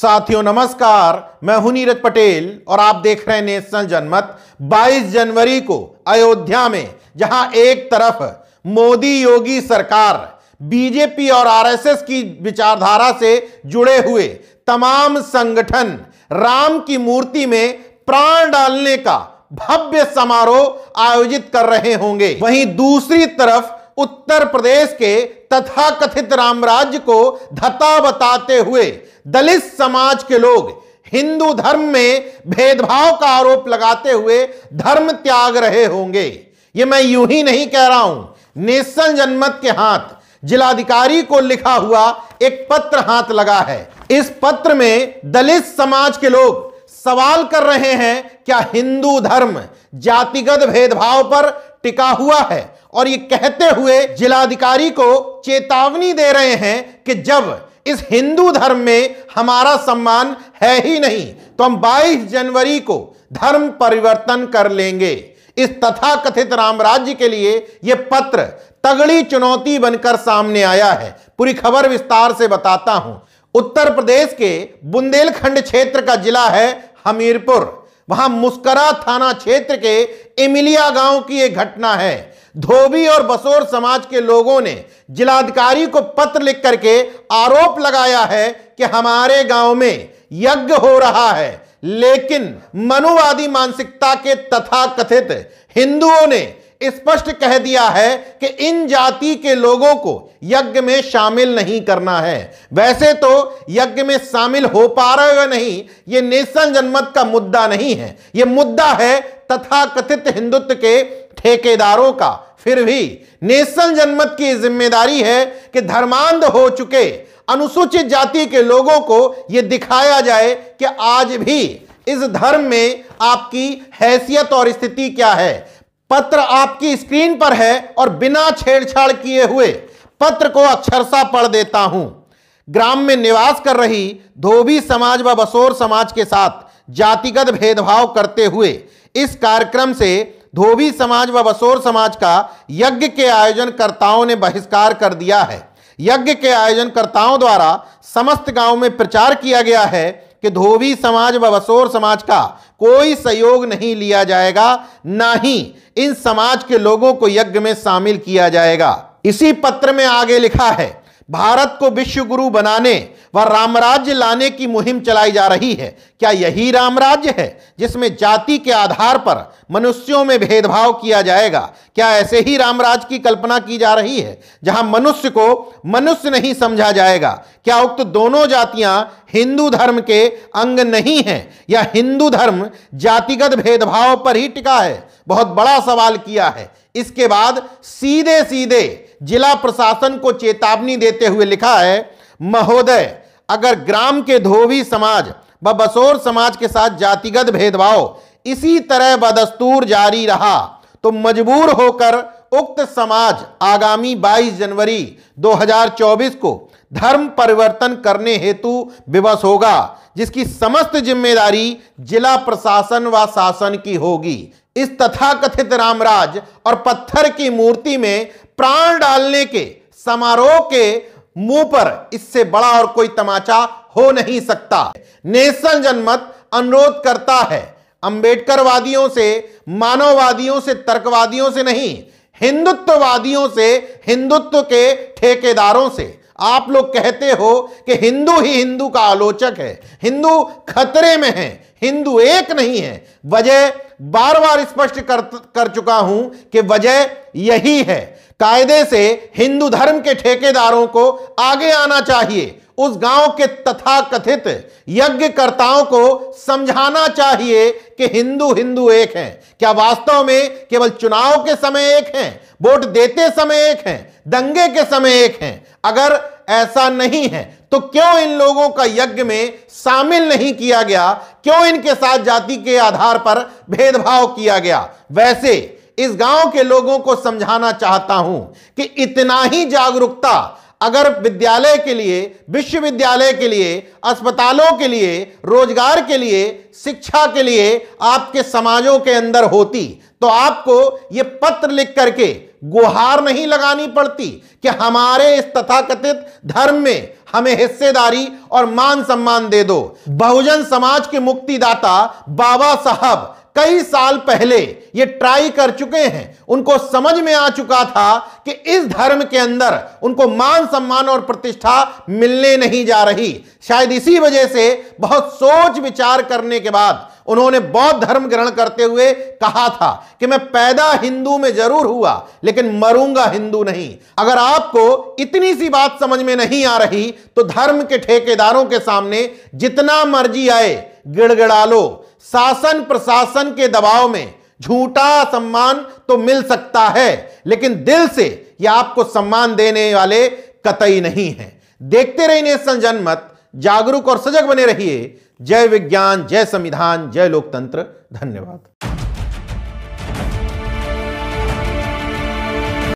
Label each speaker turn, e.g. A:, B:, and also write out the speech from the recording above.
A: साथियों नमस्कार, मैं हूं नीरज पटेल और आप देख रहे हैं नेशनल जनमत। 22 जनवरी को अयोध्या में जहां एक तरफ मोदी योगी सरकार बीजेपी और आरएसएस की विचारधारा से जुड़े हुए तमाम संगठन राम की मूर्ति में प्राण डालने का भव्य समारोह आयोजित कर रहे होंगे, वहीं दूसरी तरफ उत्तर प्रदेश के तथाकथित राम राज्य को धता बताते हुए दलित समाज के लोग हिंदू धर्म में भेदभाव का आरोप लगाते हुए धर्म त्याग रहे होंगे। ये मैं यूं ही नहीं कह रहा हूं, नेशनल जनमत के हाथ जिलाधिकारी को लिखा हुआ एक पत्र हाथ लगा है। इस पत्र में दलित समाज के लोग सवाल कर रहे हैं, क्या हिंदू धर्म जातिगत भेदभाव पर टिका हुआ है? और ये कहते हुए जिलाधिकारी को चेतावनी दे रहे हैं कि जब इस हिंदू धर्म में हमारा सम्मान है ही नहीं तो हम 22 जनवरी को धर्म परिवर्तन कर लेंगे। इस तथाकथित राम राज्य के लिए यह पत्र तगड़ी चुनौती बनकर सामने आया है। पूरी खबर विस्तार से बताता हूं। उत्तर प्रदेश के बुंदेलखंड क्षेत्र का जिला है हमीरपुर। वहां मुस्करा थाना क्षेत्र के इमिलिया गांव की एक घटना है। धोबी और बसोर समाज के लोगों ने जिलाधिकारी को पत्र लिख करके आरोप लगाया है कि हमारे गांव में यज्ञ हो रहा है, लेकिन मनुवादी मानसिकता के तथाकथित हिंदुओं ने स्पष्ट कह दिया है कि इन जाति के लोगों को यज्ञ में शामिल नहीं करना है। वैसे तो यज्ञ में शामिल हो पा रहे हो नहीं, यह नेशनल जनमत का मुद्दा नहीं है, यह मुद्दा है तथाकथित हिंदुत्व के ठेकेदारों का। फिर भी नेशनल जनमत की जिम्मेदारी है कि धर्मांध हो चुके अनुसूचित जाति के लोगों को यह दिखाया जाए कि आज भी इस धर्म में आपकी हैसियत और स्थिति क्या है। पत्र आपकी स्क्रीन पर है और बिना छेड़छाड़ किए हुए पत्र को अक्षरशः पढ़ देता हूं। ग्राम में निवास कर रही धोबी समाज व बसोर समाज के साथ जातिगत भेदभाव करते हुए इस कार्यक्रम से धोबी समाज व बसोर समाज का यज्ञ के आयोजनकर्ताओं ने बहिष्कार कर दिया है। यज्ञ के आयोजनकर्ताओं द्वारा समस्त गांव में प्रचार किया गया है कि धोबी समाज व बसोर समाज का कोई सहयोग नहीं लिया जाएगा, ना ही इन समाज के लोगों को यज्ञ में शामिल किया जाएगा। इसी पत्र में आगे लिखा है, भारत को विश्व गुरु बनाने व रामराज्य लाने की मुहिम चलाई जा रही है। क्या यही रामराज्य है जिसमें जाति के आधार पर मनुष्यों में भेदभाव किया जाएगा? क्या ऐसे ही रामराज्य की कल्पना की जा रही है जहां मनुष्य को मनुष्य नहीं समझा जाएगा? क्या उक्त दोनों जातियां हिंदू धर्म के अंग नहीं हैं या हिंदू धर्म जातिगत भेदभाव पर ही टिका है? बहुत बड़ा सवाल किया है। इसके बाद सीधे सीधे जिला प्रशासन को चेतावनी देते हुए लिखा है, महोदय, अगर ग्राम के धोबी समाज व बसोर समाज के साथ जातिगत भेदभाव इसी तरह बदस्तूर जारी रहा तो मजबूर होकर उक्त समाज आगामी 22 जनवरी 2024 को धर्म परिवर्तन करने हेतु विवश होगा, जिसकी समस्त जिम्मेदारी जिला प्रशासन व शासन की होगी। इस तथाकथित रामराज और पत्थर की मूर्ति में प्राण डालने के समारोह के मुंह पर इससे बड़ा और कोई तमाचा हो नहीं सकता। नेशनल जनमत अनुरोध करता है अंबेडकरवादियों से, मानववादियों से, तर्कवादियों से नहीं, हिंदुत्ववादियों से, हिंदुत्व के ठेकेदारों से। आप लोग कहते हो कि हिंदू ही हिंदू का आलोचक है, हिंदू खतरे में है, हिंदू एक नहीं है। वजह बार बार स्पष्ट कर चुका हूं कि वजह यही है, कायदे से हिंदू धर्म के ठेकेदारों को आगे आना चाहिए। उस गांव के तथाकथित यज्ञकर्ताओं को समझाना चाहिए कि हिंदू हिंदू एक हैं। क्या वास्तव में केवल चुनाव के समय एक हैं, वोट देते समय एक हैं, दंगे के समय एक हैं? अगर ऐसा नहीं है तो क्यों इन लोगों का यज्ञ में शामिल नहीं किया गया? क्यों इनके साथ जाति के आधार पर भेदभाव किया गया? वैसे इस गांव के लोगों को समझाना चाहता हूं कि इतना ही जागरूकता अगर विद्यालय के लिए, विश्वविद्यालय के लिए, अस्पतालों के लिए, रोजगार के लिए, शिक्षा के लिए आपके समाजों के अंदर होती तो आपको यह पत्र लिख करके गुहार नहीं लगानी पड़ती कि हमारे इस तथाकथित धर्म में हमें हिस्सेदारी और मान सम्मान दे दो। बहुजन समाज के मुक्तिदाता बाबा साहब कई साल पहले ये ट्राई कर चुके हैं। उनको समझ में आ चुका था कि इस धर्म के अंदर उनको मान सम्मान और प्रतिष्ठा मिलने नहीं जा रही। शायद इसी वजह से बहुत सोच विचार करने के बाद उन्होंने बौद्ध धर्म ग्रहण करते हुए कहा था कि मैं पैदा हिंदू में जरूर हुआ लेकिन मरूंगा हिंदू नहीं। अगर आपको इतनी सी बात समझ में नहीं आ रही तो धर्म के ठेकेदारों के सामने जितना मर्जी आए गिड़गिड़ा लो। शासन प्रशासन के दबाव में झूठा सम्मान तो मिल सकता है लेकिन दिल से यह आपको सम्मान देने वाले कतई नहीं हैं। देखते रहिए नेशनल जनमत, जागरूक और सजग बने रहिए। जय विज्ञान, जय संविधान, जय लोकतंत्र। धन्यवाद।